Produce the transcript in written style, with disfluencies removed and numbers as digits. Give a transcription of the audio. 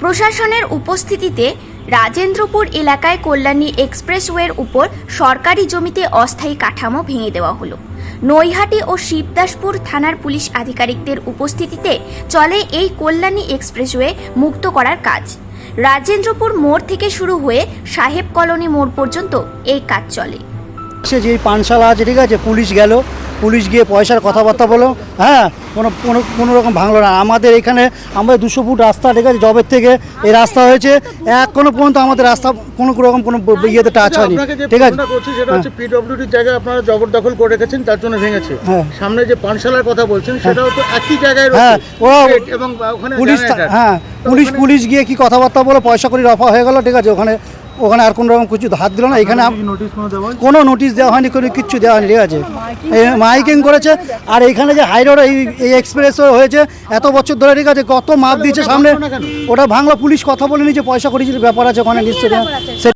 প্রশাসনের উপস্থিতিতে রাজেন্দ্রপুর এলাকায় কল্যাণী এক্সপ্রেসওয়ের উপর সরকারি জমিতে অস্থায়ী কাঠামো ভেঙে দেওয়া হলো। নৈহাটি ও শিবদাসপুর থানার পুলিশ আধিকারিকদের উপস্থিতিতে চলে এই কল্যাণী এক্সপ্রেসওয়ে মুক্ত করার কাজ। রাজেন্দ্রপুর মোড় থেকে শুরু হয়ে সাহেব কলোনি মোড় পর্যন্ত এই কাজ চলে। সে যে পানশালা আছে, ঠিক আছে, পুলিশ গিয়ে পয়সার কথাবার্তা বলো, হ্যাঁ, কোনো রকম ভাঙলো না। আমাদের এখানে আমাদের 200 ফুট রাস্তা, ঠিক আছে, জবের থেকে এই রাস্তা হয়েছে, এখনো পর্যন্ত আমাদের রাস্তা কোনো রকম কোনো ইয়েতে টাচ হয়নি, ঠিক আছে। সেটা হচ্ছে পিডব্লিউডির জায়গায় আপনারা জবরদখল করে রেখেছেন, তার জন্য ভেঙেছে। হ্যাঁ, সামনে যে পানশালার কথা বলছেন সেটাও তো একই জায়গায় হ্যাঁ, রয়েছে এবং ওখানে পুলিশ গিয়ে কি কথাবার্তা বলে পয়সা করে রফা হয়ে গেল, ঠিক আছে। ওখানে আর কোনো রকম কিছু হাত দিল না। এখানে কোনো নোটিশ দেওয়া হয়নি, কোনো কিচ্ছু দেওয়া হয়নি, ঠিক আছে। মাইকিং করেছে। আর এইখানে যে হাই রোড এই এক্সপ্রেস হয়েছে এত বছর ধরে, ঠিক আছে, কত মাপ দিয়েছে সামনে, ওটা ভাঙলো। পুলিশ কথা বলে নিয়েছে, পয়সা করেছিল, ব্যাপার আছে ওখানে নিশ্চয়ই।